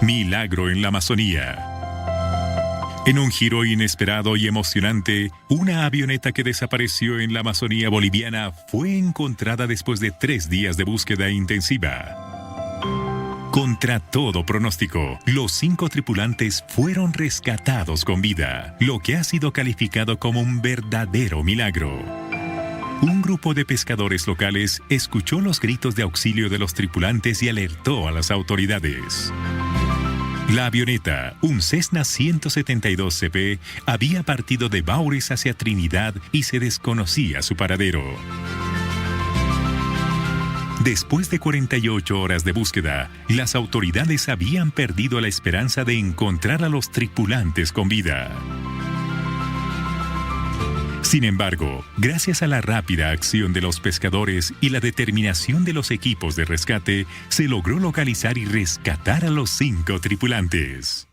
Milagro en la Amazonía. En un giro inesperado y emocionante, una avioneta que desapareció en la Amazonía boliviana fue encontrada después de 3 días de búsqueda intensiva. Contra todo pronóstico, los 5 tripulantes fueron rescatados con vida, lo que ha sido calificado como un verdadero milagro. Un grupo de pescadores locales escuchó los gritos de auxilio de los tripulantes y alertó a las autoridades. La avioneta, un Cessna 172CP, había partido de Baures hacia Trinidad y se desconocía su paradero. Después de 48 horas de búsqueda, las autoridades habían perdido la esperanza de encontrar a los tripulantes con vida. Sin embargo, gracias a la rápida acción de los pescadores y la determinación de los equipos de rescate, se logró localizar y rescatar a los 5 tripulantes.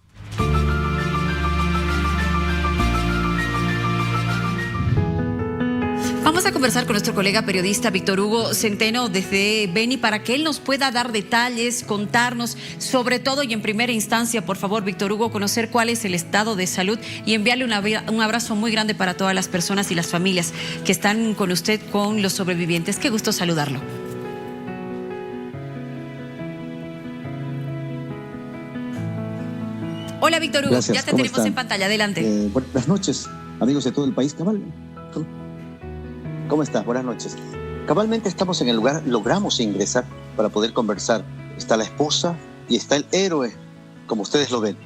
Vamos a conversar con nuestro colega periodista Víctor Hugo Centeno desde Beni para que él nos pueda dar detalles, contarnos, sobre todo y en primera instancia, por favor, Víctor Hugo, conocer cuál es el estado de salud y enviarle un abrazo muy grande para todas las personas y las familias que están con usted, con los sobrevivientes. Qué gusto saludarlo. Hola, Víctor Hugo. Gracias. Ya te tenemos en pantalla. Adelante. Buenas noches, amigos de todo el país. ¿Cómo estás? Buenas noches. Cabalmente estamos en el lugar, logramos ingresar para poder conversar. Está la esposa y está el héroe, como ustedes lo ven.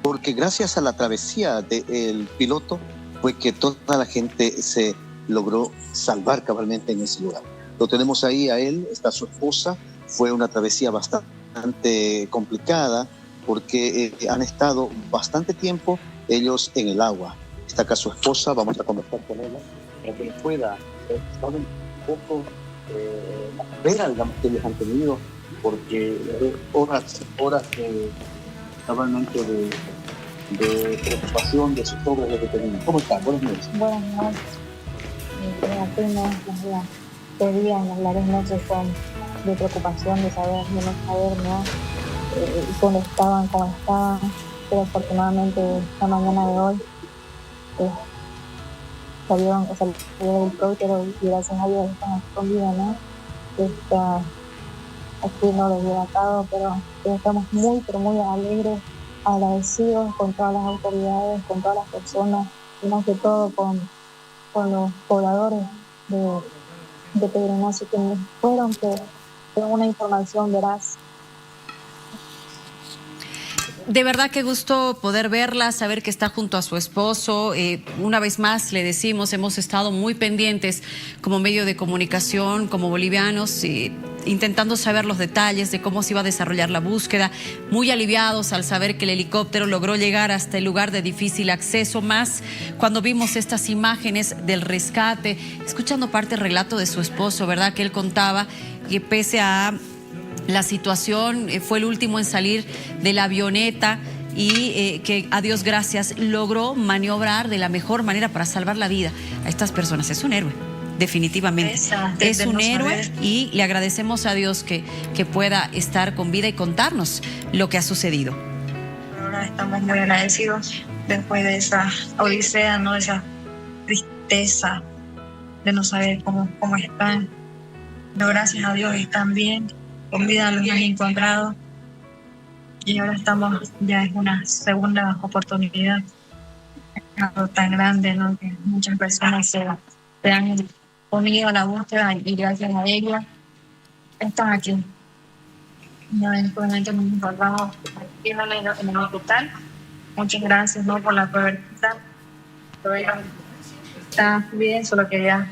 Porque gracias a la travesía del piloto fue que toda la gente se logró salvar cabalmente en ese lugar. Lo tenemos ahí a él, está su esposa. Fue una travesía bastante complicada porque han estado bastante tiempo ellos en el agua. Está acá su esposa, vamos a conversar con ella para que pueda saber un poco la espera, digamos, que ellos han tenido, porque horas cabalmente de preocupación de sus obras lo que tenían. ¿Cómo están? Buenas noches. Buenas noches. Apenas los días, las largas noches son de preocupación, de saber, de no saber, ¿no? Dónde estaban, cómo estaban, pero afortunadamente la mañana de hoy salió del helicóptero y gracias a Dios están escondidos, ¿no? Aquí no les hubiera atado, pero estamos muy, pero muy alegres, agradecidos con todas las autoridades, con todas las personas, y más que todo con los pobladores de Pedro Ignacio, que fueron una información veraz. De verdad qué gusto poder verla, saber que está junto a su esposo. Una vez más le decimos, hemos estado muy pendientes como medio de comunicación, como bolivianos, intentando saber los detalles de cómo se iba a desarrollar la búsqueda, muy aliviados al saber que el helicóptero logró llegar hasta el lugar de difícil acceso, más cuando vimos estas imágenes del rescate, escuchando parte del relato de su esposo, ¿verdad? Que él contaba que pese a la situación, fue el último en salir de la avioneta y que a Dios gracias logró maniobrar de la mejor manera para salvar la vida a estas personas. Es un héroe, definitivamente. Es un héroe y le agradecemos a Dios que pueda estar con vida y contarnos lo que ha sucedido. Ahora estamos muy agradecidos después de esa odisea, ¿no? Esa tristeza de no saber cómo están. Pero gracias a Dios están bien. Con vida los han encontrado y ahora estamos, ya es una segunda oportunidad. Es algo tan grande, ¿no? Que muchas personas se han unido a la búsqueda y gracias a ella están aquí. Ya eventualmente nos encontramos aquí en el hospital. Muchas gracias, ¿no? Por la cobertura. Pero ella está bien, solo que ya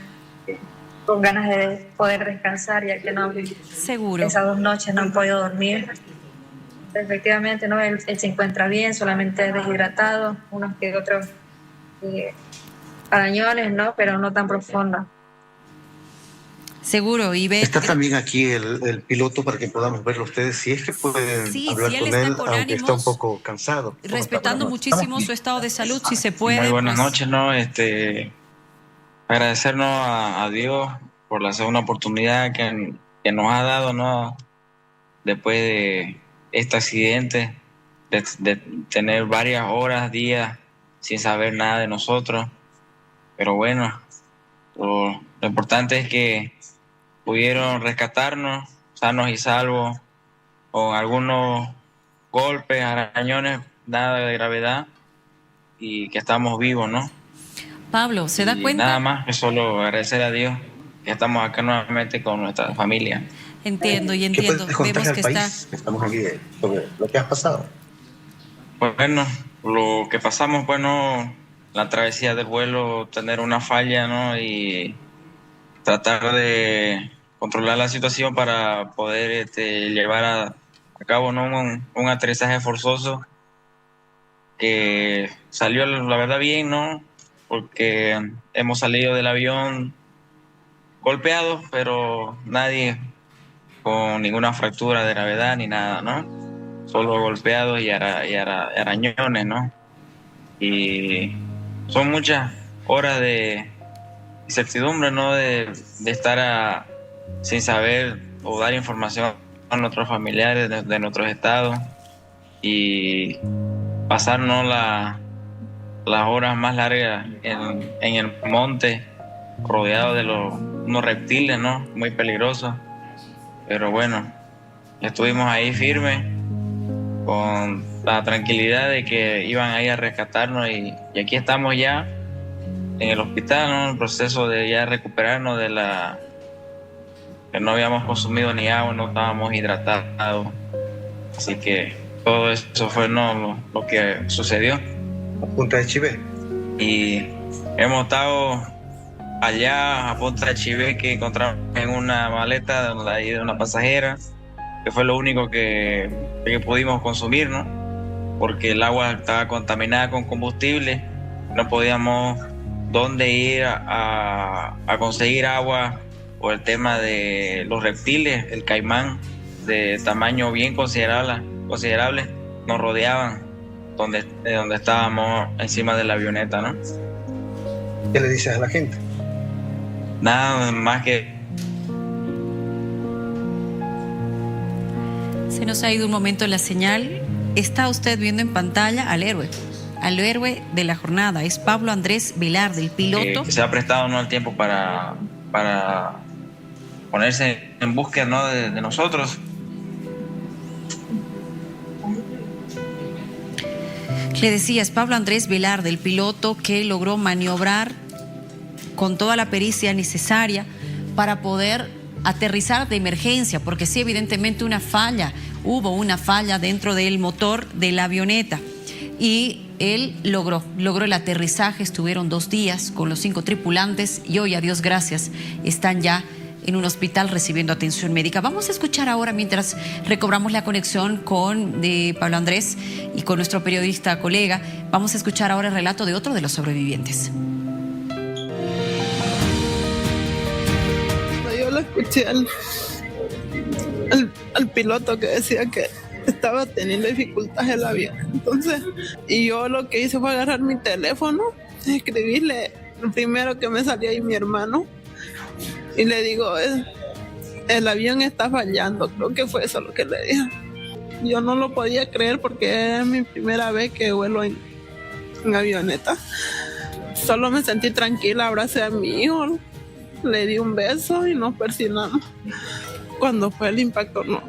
con ganas de poder descansar, ya que no, seguro, esas 2 noches no han podido dormir. Efectivamente, ¿no? Él se encuentra bien, solamente deshidratado, unos que otros arañones, ¿no? Pero no tan profundos. Seguro, y ve. Está también aquí el piloto para que podamos verlo ustedes, si es que pueden hablar con él, aunque ánimos, está un poco cansado. Respetando muchísimo su estado de salud, si se puede. Muy buenas noches, ¿no? Agradecernos a Dios por la segunda oportunidad que nos ha dado, ¿no? Después de este accidente, de tener varias horas, días sin saber nada de nosotros. Pero bueno, lo importante es que pudieron rescatarnos sanos y salvos, con algunos golpes, arañones, nada de gravedad, y que estamos vivos, ¿no? Pablo, ¿se da cuenta? Nada más que solo agradecer a Dios que estamos acá nuevamente con nuestra familia. Entiendo. ¿Qué puedes contar Vemos al que país? Estamos aquí sobre lo que has pasado. Bueno, lo que pasamos, bueno, la travesía del vuelo, tener una falla, ¿no? Y tratar de controlar la situación para poder llevar a cabo, ¿no? un aterrizaje forzoso que salió, la verdad, bien, ¿no? Porque hemos salido del avión golpeados, pero nadie con ninguna fractura de gravedad ni nada, ¿no? Solo golpeados y arañones, ¿no? Y son muchas horas de incertidumbre, ¿no? De estar sin saber o dar información a nuestros familiares de nuestros estados y pasarnos las horas más largas en el monte, rodeado de unos reptiles, ¿no? Muy peligrosos. Pero bueno, estuvimos ahí firmes, con la tranquilidad de que iban a ir a rescatarnos y aquí estamos ya en el hospital, ¿no? En el proceso de ya recuperarnos de que no habíamos consumido ni agua, no estábamos hidratados. Así que todo eso fue, ¿no? lo que sucedió. A Punta de Chivé. Y hemos estado allá a Punta de Chivé, que encontramos en una maleta ahí de una pasajera, que fue lo único que pudimos consumir, ¿no? Porque el agua estaba contaminada con combustible, no podíamos dónde ir a conseguir agua por el tema de los reptiles, el caimán de tamaño bien considerable nos rodeaban donde estábamos encima de la avioneta, ¿no? ¿Qué le dices a la gente? Nada más que... Se nos ha ido un momento la señal. Está usted viendo en pantalla al héroe de la jornada. Es Pablo Andrés Velarde, el piloto. Que se ha prestado, ¿no?, el tiempo para ponerse en búsqueda, ¿no?, de nosotros. Le decía, es Pablo Andrés Velarde, el piloto que logró maniobrar con toda la pericia necesaria para poder aterrizar de emergencia, porque sí, evidentemente hubo una falla dentro del motor de la avioneta y él logró el aterrizaje. Estuvieron 2 días con los 5 tripulantes y hoy, a Dios gracias, están ya en un hospital recibiendo atención médica. Vamos a escuchar ahora, mientras recobramos la conexión con Pablo Andrés y con nuestro periodista colega, vamos a escuchar ahora el relato de otro de los sobrevivientes. Yo lo escuché al piloto que decía que estaba teniendo dificultades el avión. Entonces, y yo lo que hice fue agarrar mi teléfono, escribirle lo primero que me salía ahí, mi hermano, y le digo, el avión está fallando. Creo que fue eso lo que le dije. Yo no lo podía creer porque es mi primera vez que vuelo en avioneta. Solo me sentí tranquila, abracé a mi hijo, le di un beso y nos persinamos. Cuando fue el impacto, no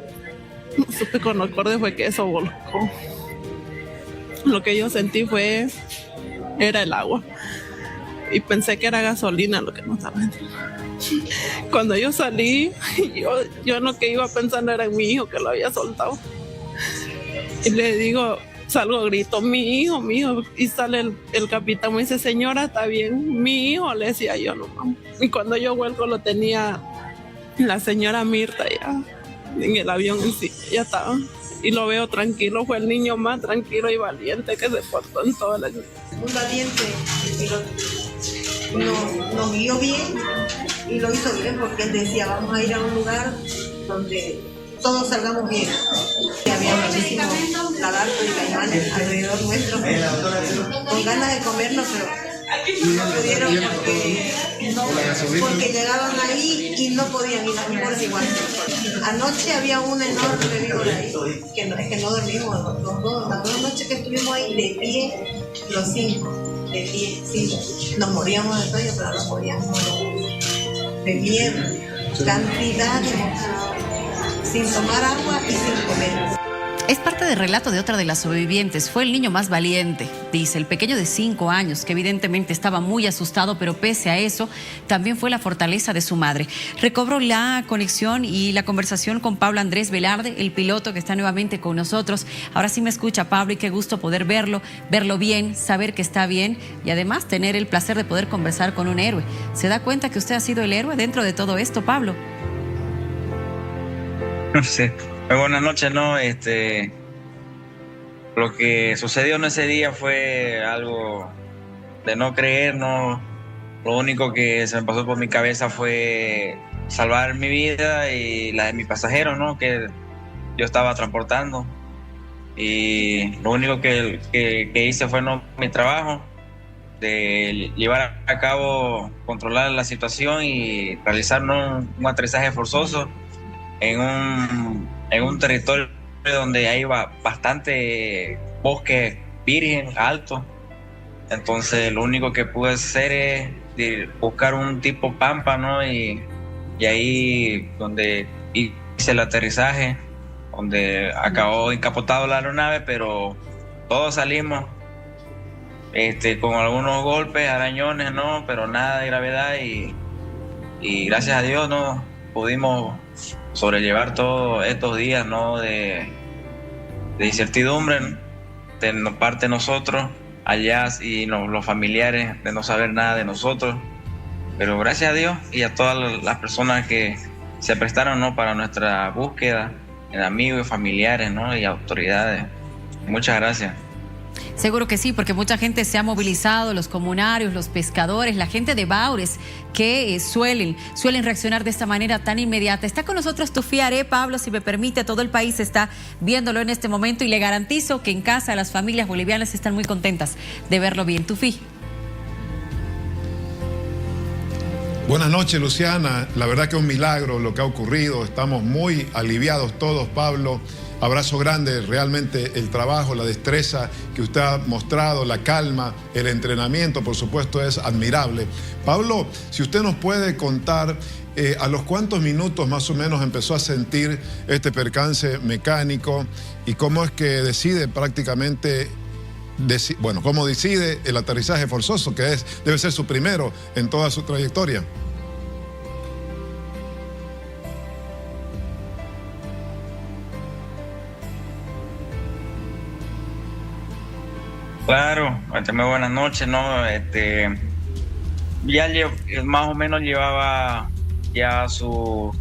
supe con acorde, fue que eso volcó. Lo que yo sentí era el agua y pensé que era gasolina lo que nos estaba entrando. Cuando yo salí, yo lo que iba pensando era en mi hijo, que lo había soltado, y le digo, salgo, grito, mi hijo, y sale el capitán, me dice, señora, ¿está bien? Mi hijo, le decía yo nomás. Y cuando yo vuelco lo tenía la señora Mirta ya en el avión, sí, ya estaba, y lo veo tranquilo. Fue el niño más tranquilo y valiente que se portó en toda la... Muy valiente, el piloto. Nos guió bien y lo hizo bien, porque él decía, vamos a ir a un lugar donde todos salgamos bien. Y había muchísimos lagartos y caimanes alrededor nuestro, con ganas de comernos, pero no pudieron porque llegaban ahí y no podían, y las mujeres igual. Anoche había una enorme víbora ahí, que no dormimos los dos. Las 2 noches que estuvimos ahí de pie, los 5, de pie, sí. Nos moríamos de sueño, pero nos moríamos de miedo. Cantidad de sin tomar agua y sin comer. Es parte del relato de otra de las sobrevivientes. Fue el niño más valiente, dice, el pequeño de 5 años, que evidentemente estaba muy asustado, pero pese a eso, también fue la fortaleza de su madre. Recobró la conexión y la conversación con Pablo Andrés Velarde, el piloto que está nuevamente con nosotros. Ahora sí me escucha, Pablo, y qué gusto poder verlo bien, saber que está bien y además tener el placer de poder conversar con un héroe. ¿Se da cuenta que usted ha sido el héroe dentro de todo esto, Pablo? Sí. Muy buenas noches, ¿no? Lo que sucedió en ese día fue algo de no creer, ¿no? Lo único que se me pasó por mi cabeza fue salvar mi vida y la de mis pasajeros, ¿no? Que yo estaba transportando. Y lo único que hice fue mi trabajo, de llevar a cabo, controlar la situación y realizar, ¿no?, un aterrizaje forzoso en un territorio donde hay bastante bosque virgen, alto. Entonces lo único que pude hacer es buscar un tipo pampa, ¿no? Y ahí donde hice el aterrizaje, donde acabó encapotado la aeronave, pero todos salimos con algunos golpes, arañones, ¿no? Pero nada de gravedad y gracias a Dios, ¿no?, pudimos sobrellevar todos estos días, ¿no?, de incertidumbre de parte de nosotros allá y los familiares de no saber nada de nosotros, pero gracias a Dios y a todas las personas que se prestaron, ¿no?, para nuestra búsqueda, amigos y familiares, ¿no?, y autoridades. Muchas gracias. Seguro que sí, porque mucha gente se ha movilizado, los comunarios, los pescadores, la gente de Baures, que suelen reaccionar de esta manera tan inmediata. Está con nosotros Tufí Aré, Pablo, si me permite, todo el país está viéndolo en este momento y le garantizo que en casa las familias bolivianas están muy contentas de verlo bien. Tufí. Buenas noches, Luciana. La verdad que es un milagro lo que ha ocurrido. Estamos muy aliviados todos, Pablo. Abrazo grande, realmente el trabajo, la destreza que usted ha mostrado, la calma, el entrenamiento, por supuesto, es admirable. Pablo, si usted nos puede contar a los cuántos minutos más o menos empezó a sentir este percance mecánico y cómo es que decide prácticamente, cómo decide el aterrizaje forzoso, que debe ser su primero en toda su trayectoria. Claro, muy buenas noches, ¿no? Ya más o menos llevaba ya sus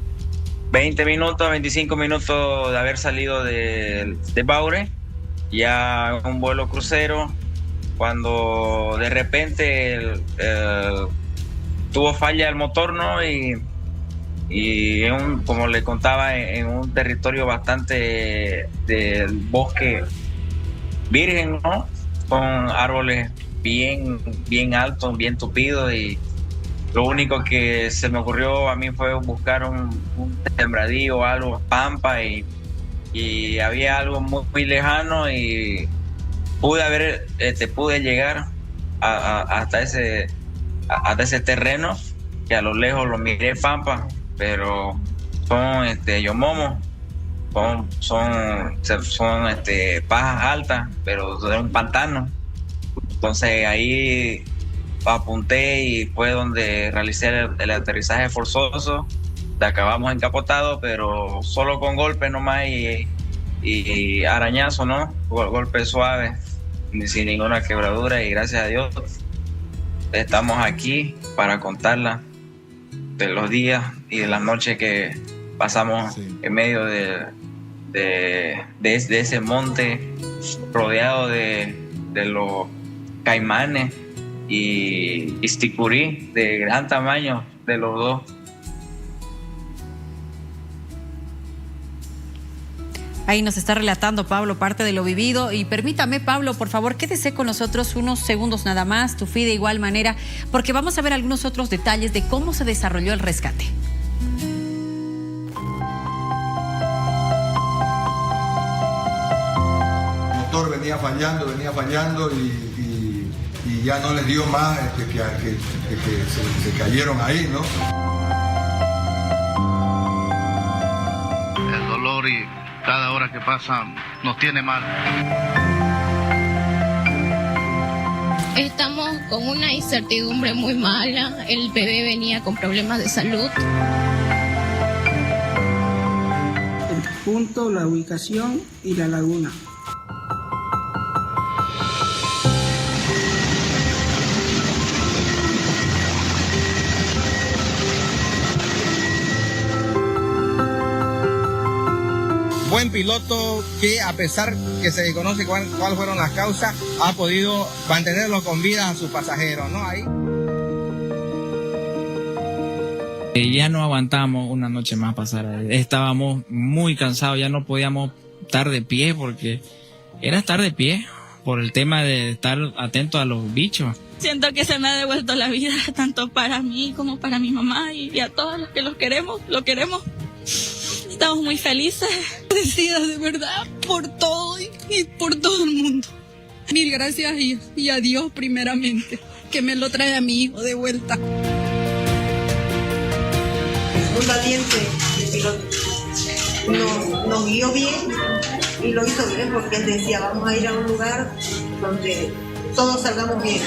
20 minutos, 25 minutos de haber salido de Baure, ya un vuelo crucero, cuando de repente tuvo falla el motor, ¿no? Y como le contaba, en un territorio bastante del bosque virgen, ¿no?, con árboles bien altos, bien tupidos, y lo único que se me ocurrió a mí fue buscar un sembradío, algo, pampa, y había algo muy lejano y pude llegar hasta ese terreno, que a lo lejos lo miré pampa, pero son yomomos. Son pajas altas, pero de un pantano. Entonces ahí apunté y fue donde realicé el aterrizaje forzoso. Acabamos encapotados, pero solo con golpes nomás y arañazo, ¿no? Golpes suaves, sin ninguna quebradura, y gracias a Dios estamos aquí para contarla de los días y de las noches que pasamos en medio de ese monte, rodeado de los caimanes y isticurí de gran tamaño de los dos. Ahí nos está relatando Pablo parte de lo vivido, y permítame, Pablo, por favor, quédese con nosotros unos segundos nada más, Tufí, de igual manera, porque vamos a ver algunos otros detalles de cómo se desarrolló el rescate. motor venía fallando y ya no les dio más que se cayeron ahí, ¿no? El dolor y cada hora que pasa nos tiene mal. Estamos con una incertidumbre muy mala. El bebé venía con problemas de salud. El punto, la ubicación y la laguna. Buen piloto que, a pesar que se desconoce cuáles fueron las causas, ha podido mantenerlo con vida a sus pasajeros, ¿no? Ahí. Ya no aguantamos una noche más pasar. Estábamos muy cansados, ya no podíamos estar de pie porque era estar de pie por el tema de estar atento a los bichos. Siento que se me ha devuelto la vida, tanto para mí como para mi mamá y a todos los que lo queremos. Estamos muy felices, agradecidas de verdad por todo y por todo el mundo. Mil gracias y a Dios primeramente, que me lo trae a mi hijo de vuelta. Muy valiente el piloto. Nos guió bien y lo hizo bien porque él decía, vamos a ir a un lugar donde todos salgamos bien.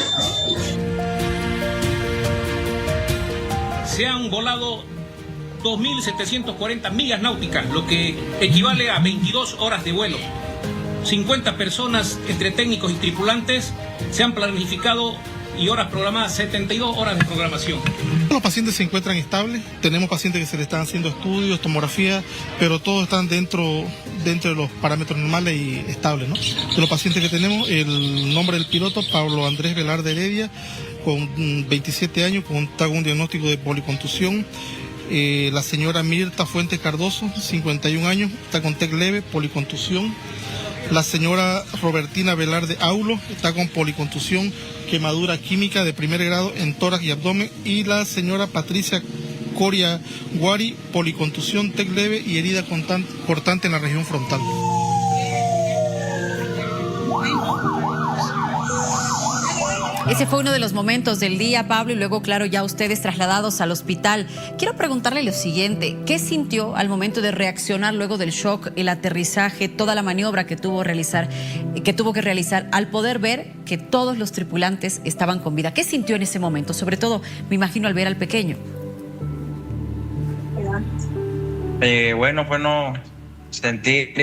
Se han volado 2.740 millas náuticas, lo que equivale a 22 horas de vuelo. 50 personas entre técnicos y tripulantes, se han planificado y horas programadas, 72 horas de programación. Los pacientes se encuentran estables, tenemos pacientes que se le están haciendo estudios, tomografía, pero todos están dentro de los parámetros normales y estables, ¿no? De los pacientes que tenemos, el nombre del piloto, Pablo Andrés Velarde Heredia, con 27 años, con un diagnóstico de policontusión. La señora Mirta Fuentes Cardoso, 51 años, está con TEC leve, policontusión. La señora Robertina Velarde Aulo está con policontusión, quemadura química de primer grado en tórax y abdomen. Y la señora Patricia Coria Guari, policontusión, TEC leve y herida cortante en la región frontal. Ese fue uno de los momentos del día, Pablo, y luego, claro, ya ustedes trasladados al hospital. Quiero preguntarle lo siguiente, ¿qué sintió al momento de reaccionar luego del shock, el aterrizaje, toda la maniobra que tuvo que realizar al poder ver que todos los tripulantes estaban con vida? ¿Qué sintió en ese momento? Sobre todo, me imagino, al ver al pequeño. Bueno, sentir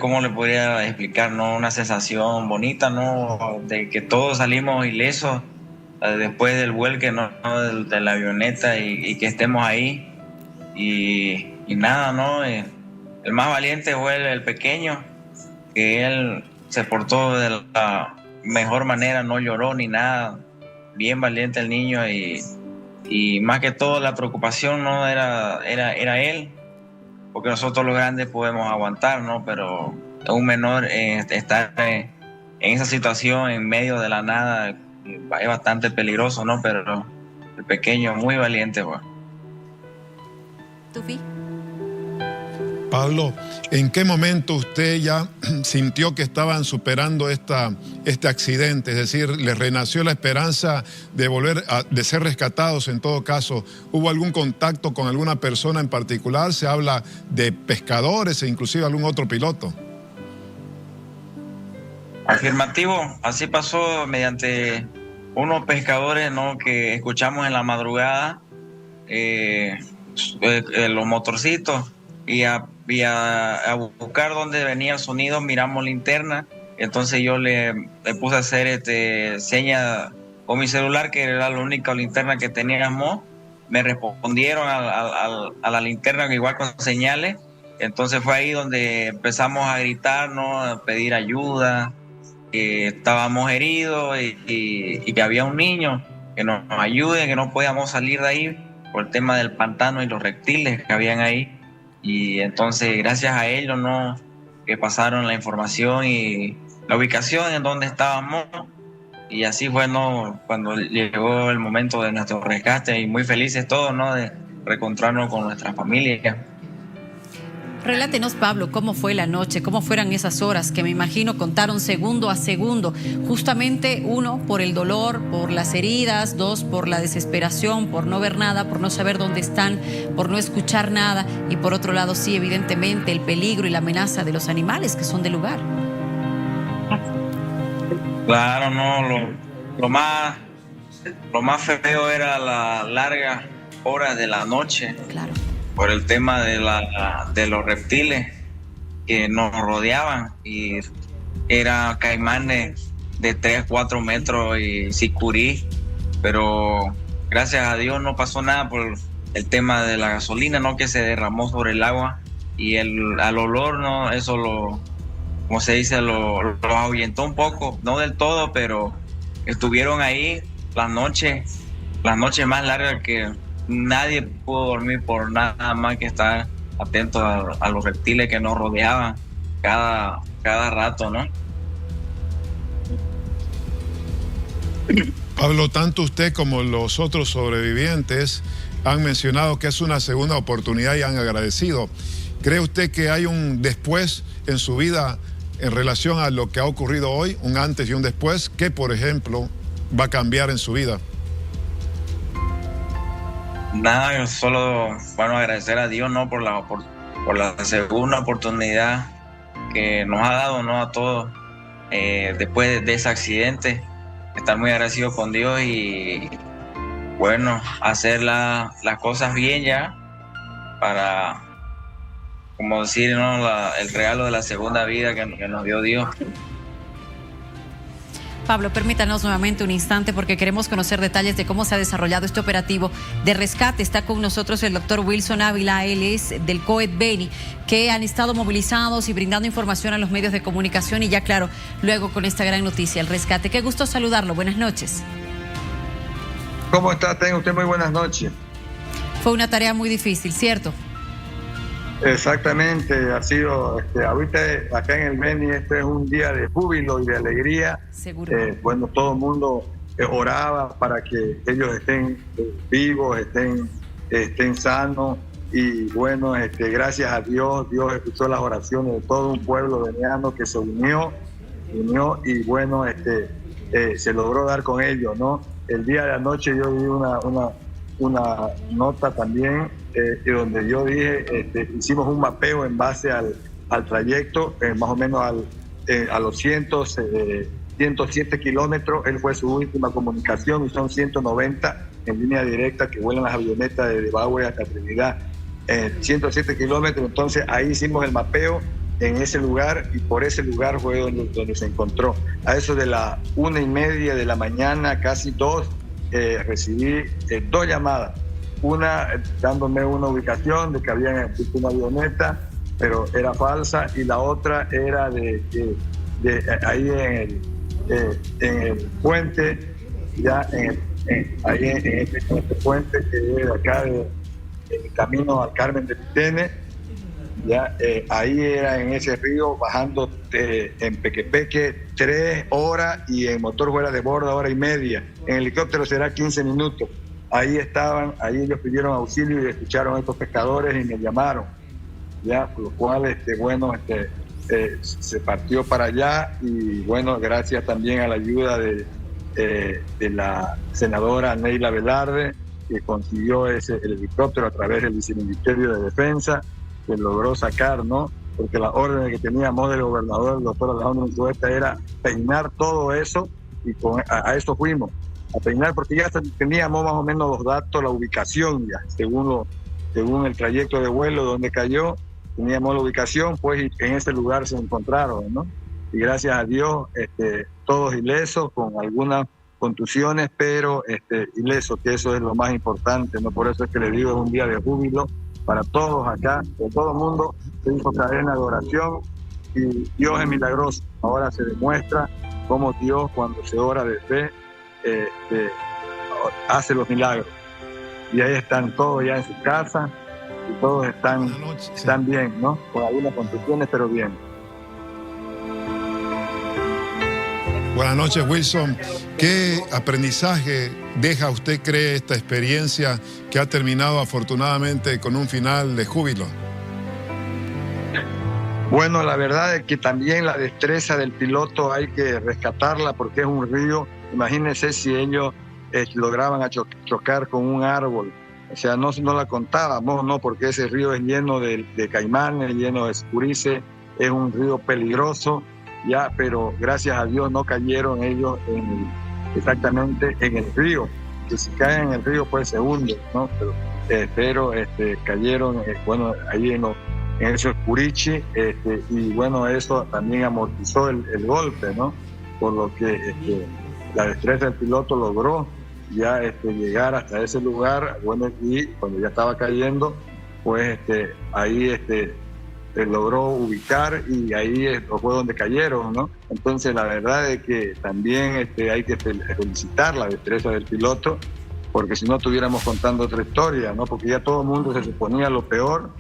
¿cómo le podría explicar? ¿No? Una sensación bonita, ¿no? De que todos salimos ilesos después del vuelque, ¿no? De la avioneta y que estemos ahí. Y nada, ¿no? El más valiente fue el pequeño, que él se portó de la mejor manera, no lloró ni nada. Bien valiente el niño y más que todo la preocupación, ¿no? Era él. Porque nosotros los grandes podemos aguantar, ¿no? Pero un menor estar en esa situación en medio de la nada es bastante peligroso, ¿no? Pero el pequeño muy valiente, pues. ¿Tufi? Pablo, ¿en qué momento usted ya sintió que estaban superando este accidente? Es decir, ¿les renació la esperanza de ser rescatados en todo caso? ¿Hubo algún contacto con alguna persona en particular? Se habla de pescadores e inclusive algún otro piloto. Afirmativo, así pasó mediante unos pescadores, ¿no? Que escuchamos en la madrugada, los motorcitos. Y a buscar dónde venía el sonido, miramos linterna. Entonces yo le puse a hacer seña con mi celular, que era la única linterna que teníamos. Me respondieron a la linterna igual con señales. Entonces fue ahí donde empezamos a gritar, ¿no? A pedir ayuda, que estábamos heridos y que había un niño que nos ayude, que no podíamos salir de ahí por el tema del pantano y los reptiles que habían ahí. Y entonces gracias a ellos, ¿no? Que pasaron la información y la ubicación en donde estábamos, y así fue, ¿no? Cuando llegó el momento de nuestro rescate, y muy felices todos, ¿no? De reencontrarnos con nuestra familia. Relátenos, Pablo, cómo fue la noche, cómo fueron esas horas que me imagino contaron segundo a segundo. Justamente, 1, por el dolor, por las heridas; 2, por la desesperación, por no ver nada, por no saber dónde están, por no escuchar nada; y por otro lado, sí, evidentemente, el peligro y la amenaza de los animales que son del lugar. Claro, no, lo más feo era la larga hora de la noche. Claro. Por el tema de los reptiles que nos rodeaban, y era caimanes de 3, 4 metros y sicurí, pero gracias a Dios no pasó nada por el tema de la gasolina, ¿no? Que se derramó sobre el agua, y al olor, ¿no? Eso como se dice, lo ahuyentó un poco, no del todo, pero estuvieron ahí las noches más largas que nadie pudo dormir por nada más que estar atentos a los reptiles que nos rodeaban cada rato, ¿no? Pablo, tanto usted como los otros sobrevivientes han mencionado que es una segunda oportunidad y han agradecido. ¿Cree usted que hay un después en su vida en relación a lo que ha ocurrido hoy, un antes y un después? ¿Qué, por ejemplo, va a cambiar en su vida? Nada, solo agradecer a Dios, ¿no? por la segunda oportunidad que nos ha dado, ¿no? A todos después de ese accidente. Estar muy agradecido con Dios y hacer las cosas bien ya, para, como decir, ¿no? El regalo de la segunda vida que nos dio Dios. Pablo, permítanos nuevamente un instante porque queremos conocer detalles de cómo se ha desarrollado este operativo de rescate. Está con nosotros el doctor Wilson Ávila, él es del COED Beni, que han estado movilizados y brindando información a los medios de comunicación, y ya claro, luego con esta gran noticia, el rescate. Qué gusto saludarlo, buenas noches. ¿Cómo está? Tenga usted muy buenas noches. Fue una tarea muy difícil, ¿cierto? Exactamente, ha sido, ahorita acá en el Beni este es un día de júbilo y de alegría. Seguro. Todo el mundo oraba para que ellos estén vivos, estén sanos, y gracias a Dios, Dios escuchó las oraciones de todo un pueblo veniano que se unió y se logró dar con ellos, ¿no? El día de anoche yo vi una nota también donde yo dije, hicimos un mapeo en base al trayecto, más o menos a los 107 kilómetros. Él fue su última comunicación, y son 190 en línea directa que vuelan las avionetas de Bagüe hasta Trinidad. 107 kilómetros, entonces ahí hicimos el mapeo en ese lugar, y por ese lugar fue donde se encontró. A eso de las 1:30 de la mañana, casi 2, recibí 2 llamadas. Una dándome una ubicación de que habían visto una avioneta, pero era falsa, y la otra era de ahí en el puente, ya ahí en este puente que es de acá, el camino al Carmen de Pitene, ya ahí era en ese río, bajando en Pequepeque 3 horas, y en motor fuera de borda 1:30. En helicóptero será 15 minutos. Ahí estaban, ahí ellos pidieron auxilio y escucharon a estos pescadores y me llamaron, ya, por lo cual se partió para allá, y gracias también a la ayuda de la senadora Neila Velarde, que consiguió el helicóptero a través del Viceministerio de Defensa, que logró sacar, ¿no? Porque las órdenes que teníamos del gobernador, el doctor Alejandro Unzueta, era peinar todo eso, y a eso fuimos, a peinar, porque ya teníamos más o menos los datos, la ubicación ya, según el trayecto de vuelo donde cayó, teníamos la ubicación, pues, y en ese lugar se encontraron, ¿no? Y gracias a Dios, todos ilesos, con algunas contusiones, pero ilesos, que eso es lo más importante, ¿no? Por eso es que le digo, es un día de júbilo para todos acá, de todo el mundo. Se hizo cadena de oración, y Dios es milagroso. Ahora se demuestra cómo Dios, cuando se ora de fe, hace los milagros. Y ahí están todos ya en su casa, y todos están bien, ¿no? Con algunas contusiones, pero bien. Buenas noches, Wilson. ¿Qué aprendizaje deja usted, cree, esta experiencia que ha terminado afortunadamente con un final de júbilo? Bueno, la verdad es que también la destreza del piloto hay que rescatarla porque es un río. Imagínense si ellos lograban chocar con un árbol. O sea, no la contábamos, ¿no? Porque ese río es lleno de caimanes, lleno de escurices, es un río peligroso, ya, pero gracias a Dios no cayeron ellos exactamente en el río. Que si caen en el río, pues se hunden, ¿no? Pero cayeron, bueno, ahí en esos curichi, y bueno, eso también amortizó el golpe, ¿no? Por lo que la destreza del piloto logró ya llegar hasta ese lugar, bueno, y cuando ya estaba cayendo, pues ahí logró ubicar y ahí fue donde cayeron, ¿no? Entonces la verdad es que también hay que felicitar la destreza del piloto, porque si no estuviéramos contando otra historia, ¿no? Porque ya todo el mundo se suponía lo peor.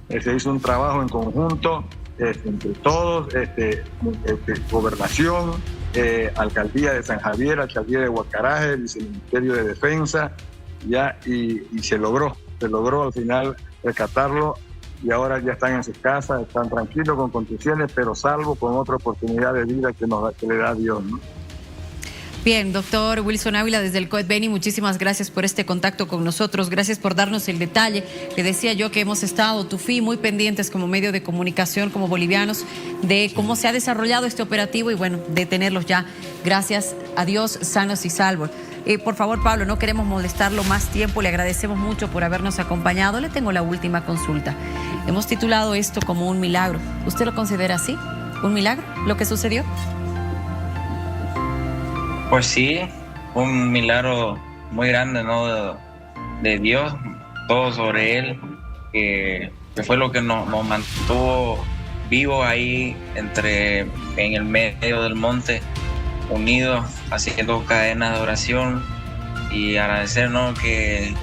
Se hizo un trabajo en conjunto entre todos, gobernación, alcaldía de San Javier, alcaldía de Guacaraje, el Viceministerio de Defensa, ya, y se logró al final rescatarlo, y ahora ya están en sus casas, están tranquilos con contusiones, pero salvo con otra oportunidad de vida que le da Dios, ¿no? Bien, doctor Wilson Ávila desde el COET Beni, muchísimas gracias por este contacto con nosotros, gracias por darnos el detalle. Le decía yo que hemos estado, Tufi, muy pendientes como medio de comunicación, como bolivianos, de cómo se ha desarrollado este operativo y bueno, de tenerlos ya, gracias a Dios, sanos y salvos. Por favor, Pablo, no queremos molestarlo más tiempo, le agradecemos mucho por habernos acompañado. Le tengo la última consulta. Hemos titulado esto como un milagro. ¿Usted lo considera así? ¿Un milagro lo que sucedió? Pues sí, un milagro muy grande, ¿no? De Dios, todo sobre él, que fue lo que nos mantuvo vivos ahí en el medio del monte, unidos, haciendo cadenas de oración y agradecer, ¿no? que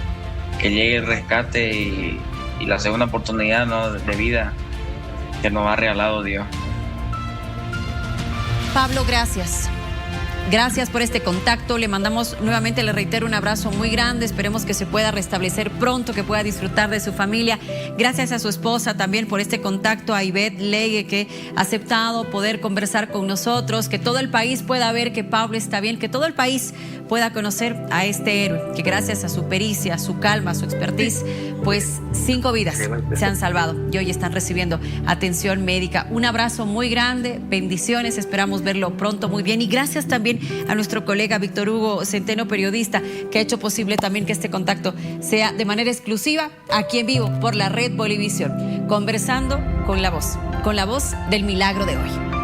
llegue el rescate y la segunda oportunidad, ¿no? de vida que nos ha regalado Dios. Pablo, gracias. Gracias por este contacto, le mandamos nuevamente, le reitero, un abrazo muy grande, esperemos que se pueda restablecer pronto, que pueda disfrutar de su familia. Gracias a su esposa también por este contacto, a Ivette Legue, que ha aceptado poder conversar con nosotros, que todo el país pueda ver que Pablo está bien, que todo el país pueda conocer a este héroe, que gracias a su pericia, a su calma, a su expertise, pues 5 vidas se han salvado y hoy están recibiendo atención médica. Un abrazo muy grande, bendiciones, esperamos verlo pronto muy bien y gracias también a nuestro colega Víctor Hugo Centeno, periodista, que ha hecho posible también que este contacto sea de manera exclusiva aquí en vivo por la red Bolivisión, conversando con la voz del milagro de hoy.